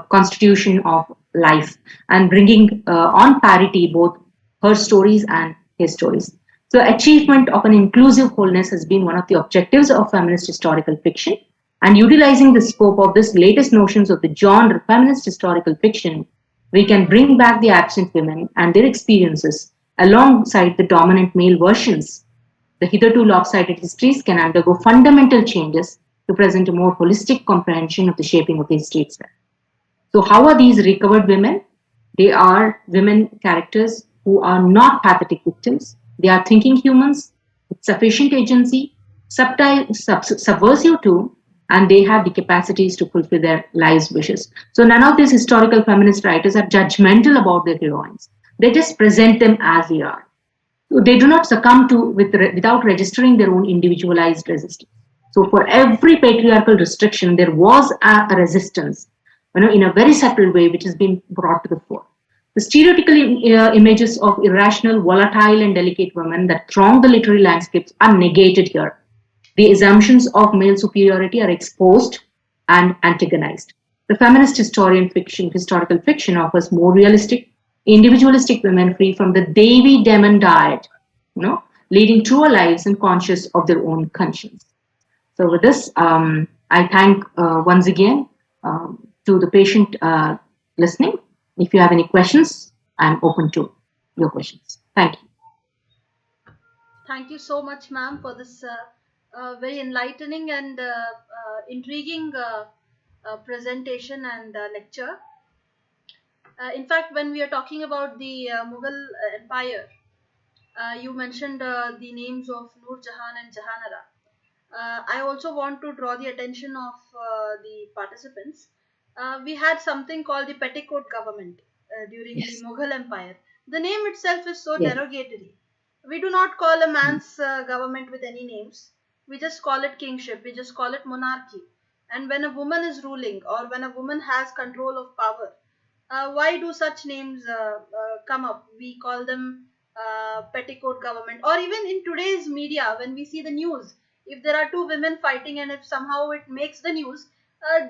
constitution of life, and bringing on parity both her stories and his stories. So achievement of an inclusive wholeness has been one of the objectives of feminist historical fiction, and utilizing the scope of this latest notions of the genre feminist historical fiction, we can bring back the absent women and their experiences alongside the dominant male versions. The hitherto lopsided histories can undergo fundamental changes to present a more holistic comprehension of the shaping of the history itself. So how are these recovered women? They are women characters who are not pathetic victims. They are thinking humans with sufficient agency, subversive too, and they have the capacities to fulfill their lives' wishes. So none of these historical feminist writers are judgmental about their heroines. They just present them as they are. So they do not succumb to without registering their own individualized resistance. So for every patriarchal restriction, there was a resistance. in a very subtle way, which has been brought to the fore. The stereotypical images of irrational, volatile, and delicate women that throng the literary landscapes are negated here. The assumptions of male superiority are exposed and antagonized. The feminist historical fiction offers more realistic, individualistic women free from the Devi demon diet, leading truer lives and conscious of their own conscience. So with this, I thank once again to the patient listening. If you have any questions, I'm open to your questions. Thank you. Thank you so much, ma'am, for this very enlightening and intriguing presentation and lecture. In fact, when we are talking about the Mughal Empire, you mentioned the names of Noor Jahan and Jahanara. I also want to draw the attention of the participants. We had something called the petticoat government during the Mughal Empire. The name itself is so derogatory. We do not call a man's government with any names. We just call it kingship. We just call it monarchy. And when a woman is ruling or when a woman has control of power, why do such names come up? We call them petticoat government. Or even in today's media, when we see the news, if there are two women fighting and if somehow it makes the news,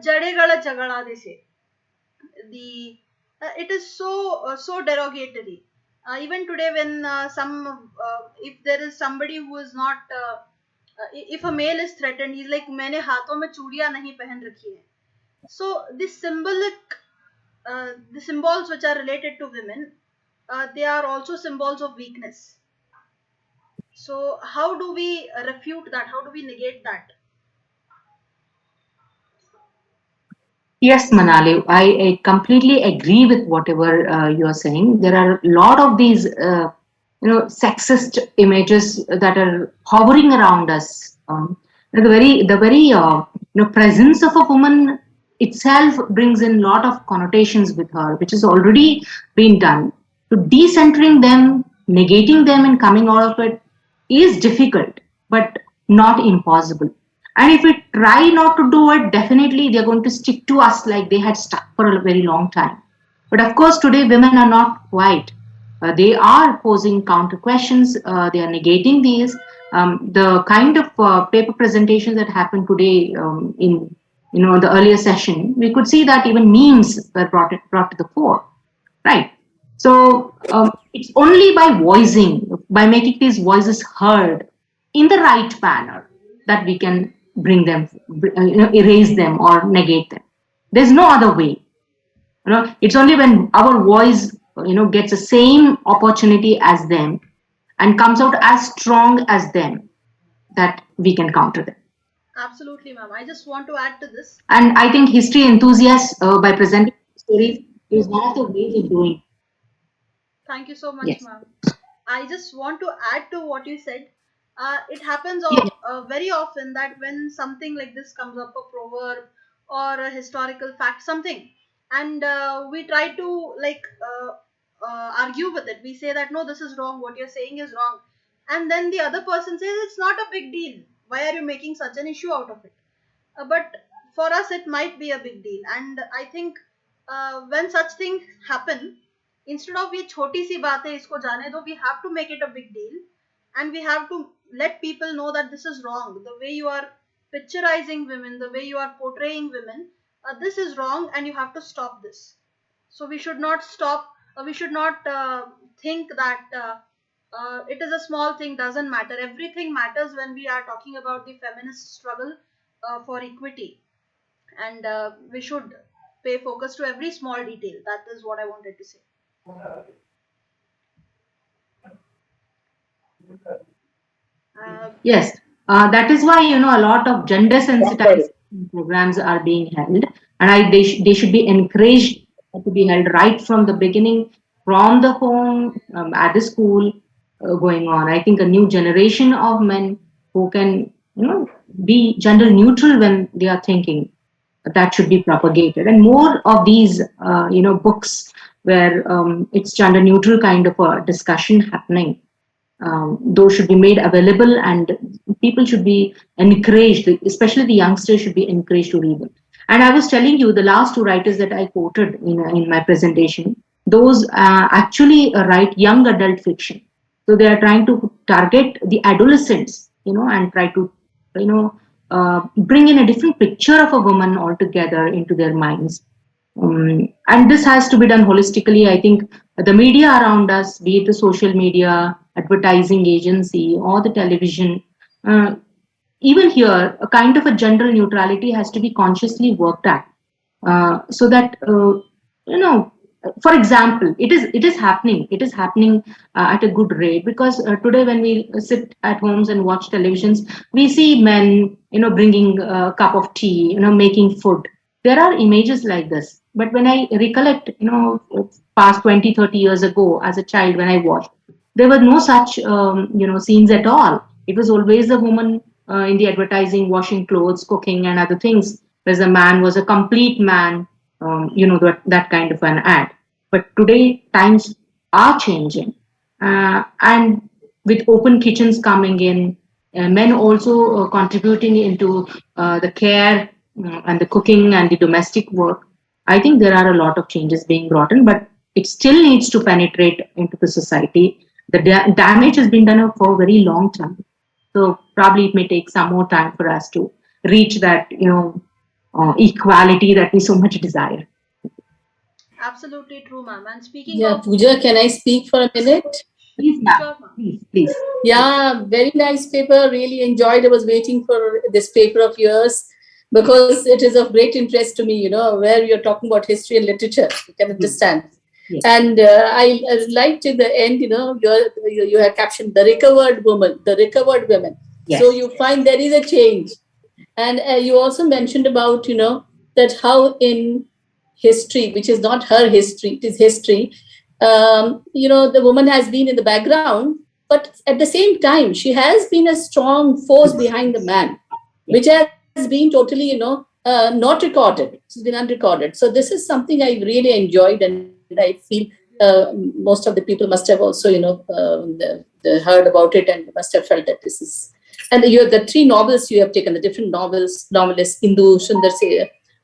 jadegala jagala they say. It is so derogatory. Even today, when if there is somebody who is not, if a male is threatened, he's like, "मैंने हाथों में चूड़ियां नहीं पहन रखी है." So this the symbols which are related to women, they are also symbols of weakness. So how do we refute that? How do we negate that? Yes, Manali, I completely agree with whatever you are saying. There are a lot of these, sexist images that are hovering around us. The very presence of a woman itself brings in a lot of connotations with her, which has already been done. So decentering them, negating them, and coming out of it is difficult, but not impossible. And if we try not to do it, definitely they're going to stick to us like they had stuck for a very long time. But of course, today women are not quiet. They are posing counter questions. They are negating these. The kind of paper presentations that happened today in the earlier session, we could see that even memes were brought to the fore, right? So it's only by making these voices heard in the right manner that we can bring them, erase them or negate them. There's no other way. It's only when our voice, gets the same opportunity as them and comes out as strong as them that we can counter them. Absolutely, ma'am. I just want to add to this. And I think history enthusiasts, by presenting stories, is one of the ways of doing it. Thank you so much, ma'am. I just want to add to what you said. It happens very often that when something like this comes up, a proverb or a historical fact, something, and we try to argue with it. We say that no, this is wrong. What you're saying is wrong, and then the other person says it's not a big deal. Why are you making such an issue out of it? But for us, it might be a big deal, and I think when such things happen, instead of ये छोटी सी बात है इसको जाने दो, we have to make it a big deal, and we have to let people know that this is wrong. The way you are picturizing women, the way you are portraying women, this is wrong, and you have to stop this. So we should not stop. We should not think that it is a small thing, doesn't matter. Everything matters when we are talking about the feminist struggle for equity, and we should pay focus to every small detail. That is what I wanted to say. Yes, that is why a lot of gender sensitized programs are being held, and they should be encouraged to be held right from the beginning, from the home, at the school, going on. I think a new generation of men who can be gender neutral when they are thinking, that should be propagated, and more of these books where it's gender neutral kind of a discussion happening. Those should be made available, and people should be encouraged, especially the youngsters should be encouraged to read it. And I was telling you, the last two writers that I quoted in my presentation, those actually write young adult fiction. So they are trying to target the adolescents, and try to, bring in a different picture of a woman altogether into their minds. And this has to be done holistically. I think the media around us, be it the social media, advertising agency, or the television, uh, even here, a kind of a gender neutrality has to be consciously worked at, so that you know. For example, it is happening at a good rate, because today when we sit at homes and watch televisions, we see men, bringing a cup of tea, making food. There are images like this. But when I recollect, past 20, 30 years ago, as a child, when I watched, there were no such, scenes at all. It was always a woman in the advertising, washing clothes, cooking, and other things, whereas the man was a complete man, that kind of an ad. But today, times are changing. And with open kitchens coming in, men also contributing into the care, and the cooking and the domestic work, I think there are a lot of changes being brought in, but it still needs to penetrate into the society. The damage has been done for a very long time. So probably it may take some more time for us to reach that, equality that we so much desire. Absolutely true, ma'am. And speaking Yeah, of Pooja, can I speak for a minute? Please, ma'am. sure, ma'am. Please. Yeah, very nice paper. Really enjoyed. I was waiting for this paper of yours because it is of great interest to me, where you're talking about history and literature. You can understand. Yes. And I liked in the end, you have captioned the recovered woman, the recovered women. Yes. So you find there is a change. And you also mentioned about, that how in history, which is not her history, it is history, the woman has been in the background, but at the same time, she has been a strong force behind the man, which has been totally, not recorded. It's been unrecorded. So this is something I really enjoyed, and I feel most of the people must have also, heard about it and must have felt that this is. And the three novels you have taken, the different novelists, Indu,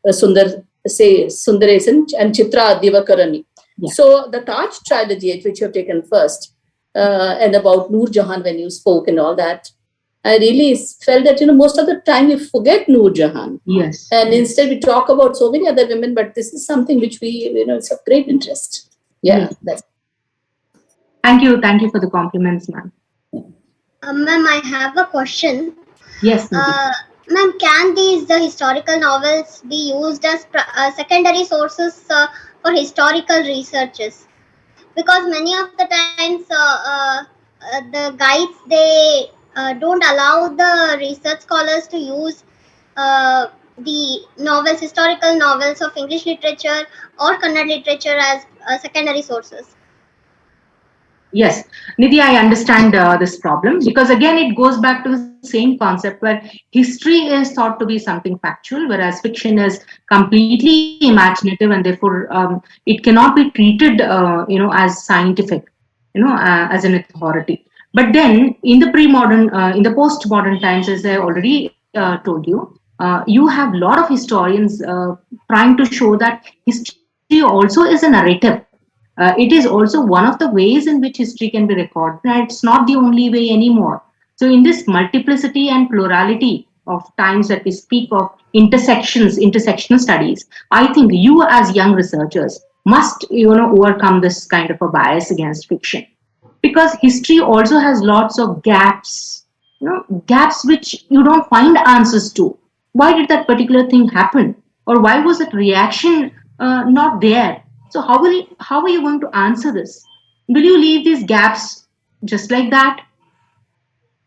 Sundaresan, and Chitra, Divakaruni. Yeah. So the Taj trilogy, which you have taken first, and about Noor Jahan when you spoke and all that, I really felt that, most of the time we forget Noor Jahan. Yes. And instead we talk about so many other women, but this is something which we, it's of great interest. Yeah. Yes. Thank you for the compliments, ma'am. Ma'am, I have a question. Yes, ma'am, can the historical novels be used as secondary sources for historical researches? Because many of the times the guides, they don't allow the research scholars to use the historical novels of English literature or Kannada literature as secondary sources. Yes, Nidhi, I understand this problem, because again it goes back to the same concept where history is thought to be something factual, whereas fiction is completely imaginative, and therefore it cannot be treated as scientific, as an authority. But then in the in the post-modern times, as I already told you, you have a lot of historians trying to show that history also is a narrative. It is also one of the ways in which history can be recorded, and it's not the only way anymore. So in this multiplicity and plurality of times that we speak of intersectional studies, I think you as young researchers must overcome this kind of a bias against fiction, because history also has lots of gaps, gaps which you don't find answers to. Why did that particular thing happen, or why was that reaction not there? So how are you going to answer this? Will you leave these gaps just like that?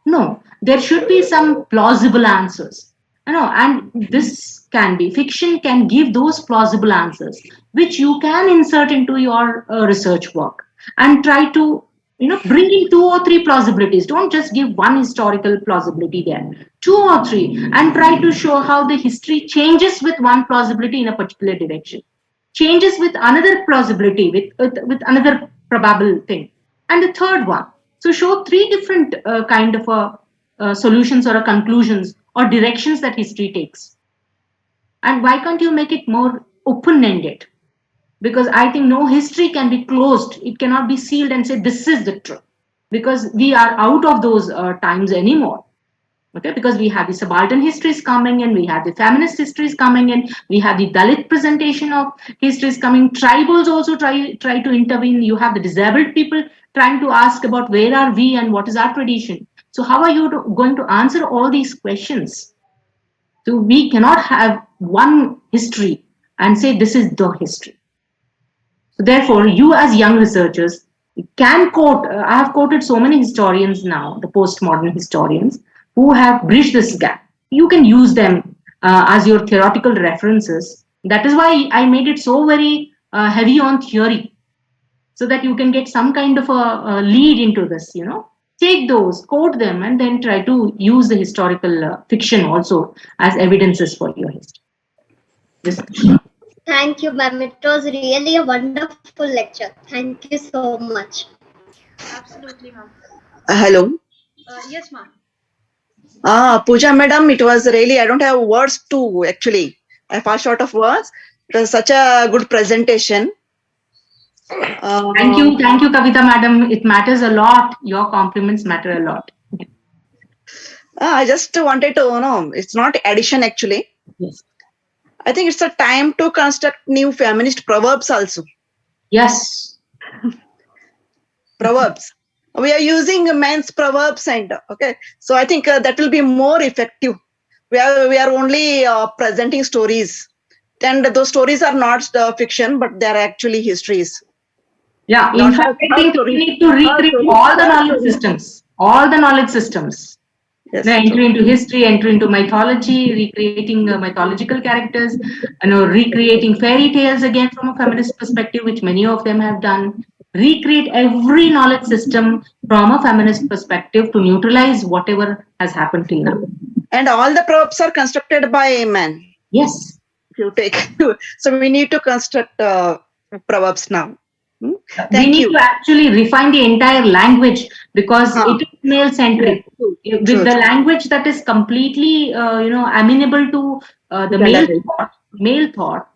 No, there should be some plausible answers. And this fiction can give those plausible answers, which you can insert into your research work and try to bring in 2 or 3 plausibilities. Don't just give one historical plausibility there, 2 or 3, and try to show how the history changes with one plausibility in a particular direction, changes with another plausibility, with another probable thing, and the third one. So show 3 different kind of solutions or conclusions or directions that history takes. And why can't you make it more open-ended? Because I think no history can be closed. It cannot be sealed and say this is the truth, because we are out of those times anymore. Okay, because we have the subaltern histories coming in, we have the feminist histories coming in, we have the Dalit presentation of histories coming. Tribals also try to intervene. You have the disabled people trying to ask about where are we and what is our tradition. So how are you going to answer all these questions? So we cannot have one history and say this is the history. So therefore, you as young researchers can quote, I have quoted so many historians now, the postmodern historians, who have bridged this gap. You can use them as your theoretical references. That is why I made it so very heavy on theory, so that you can get some kind of a lead into this, Take those, quote them, and then try to use the historical fiction also as evidences for your history. This Thank you, ma'am. It was really a wonderful lecture. Thank you so much. Absolutely, ma'am. Hello. Yes, ma'am. Pooja madam, it was really, I don't have words to actually. I fall short of words. It was such a good presentation. Thank you, Kavita madam. It matters a lot. Your compliments matter a lot. I just wanted to know, it's not addition actually. Yes. I think it's a time to construct new feminist proverbs also. Yes. Proverbs. We are using men's proverbs and okay. So I think that will be more effective. We are only presenting stories, and those stories are not fiction, but they are actually histories. Yeah, in fact, I think we need to recreate all the knowledge systems. All the knowledge systems. Yes, entry into history, entry into mythology, recreating mythological characters, recreating fairy tales again from a feminist perspective, which many of them have done. Recreate every knowledge system from a feminist perspective to neutralize whatever has happened till now. And all the proverbs are constructed by men. Yes. If you take, so we need to construct proverbs now. We need to actually refine the entire language, because it is male centric. With the language that is completely, amenable to the male thought,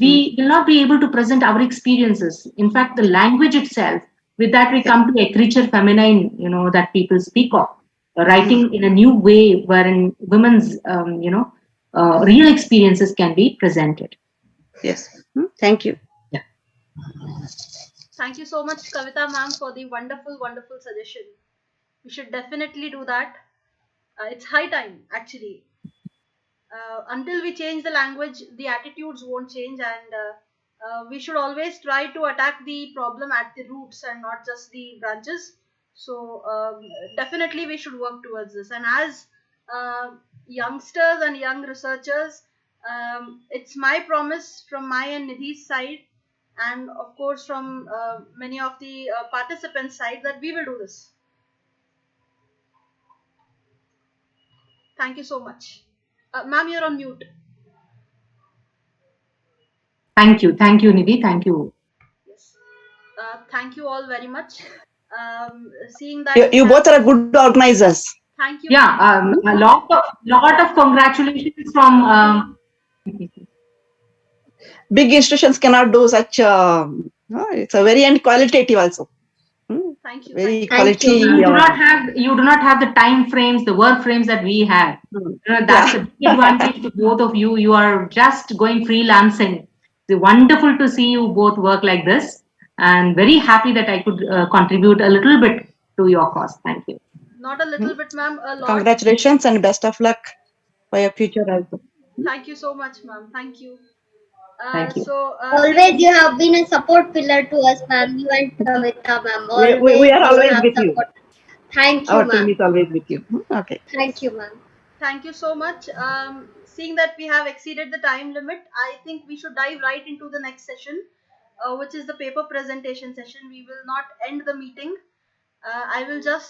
we will not be able to present our experiences. In fact, the language itself, with that we come to écriture feminine, that people speak of, writing in a new way wherein women's, real experiences can be presented. Yes. Thank you. Yeah. Thank you so much, Kavita ma'am, for the wonderful, wonderful suggestion. We should definitely do that. It's high time, actually. Until we change the language, the attitudes won't change, and we should always try to attack the problem at the roots and not just the branches. So definitely we should work towards this. And as youngsters and young researchers, it's my promise from my and Nidhi's side, and of course from many of the participants' side, that we will do this. Thank you so much. Ma'am, you're on mute. Thank you, Nidhi. Thank you. Yes. Thank you all very much. Seeing that you both are good organizers. Thank you. Yeah, a lot of congratulations from. Big institutions cannot do such. It's a very and qualitative also. Thank you. Very quality. You do not have the time frames, the work frames that we have. That's a big advantage to both of you. You are just going freelancing. It's wonderful to see you both work like this, and very happy that I could contribute a little bit to your cause. Thank you. Not a little bit, ma'am. A lot. Congratulations and best of luck for your future also. Thank you so much, ma'am. Thank you. Thank you. So always you have been a support pillar to us, ma'am. You and Kavita, ma'am. We are always with support. you. Thank you, Our ma'am. team is always with you. Okay. Thank you, ma'am. Thank you so much. Seeing that we have exceeded the time limit, I think we should dive right into the next session, which is the paper presentation session. We will not end the meeting. I will just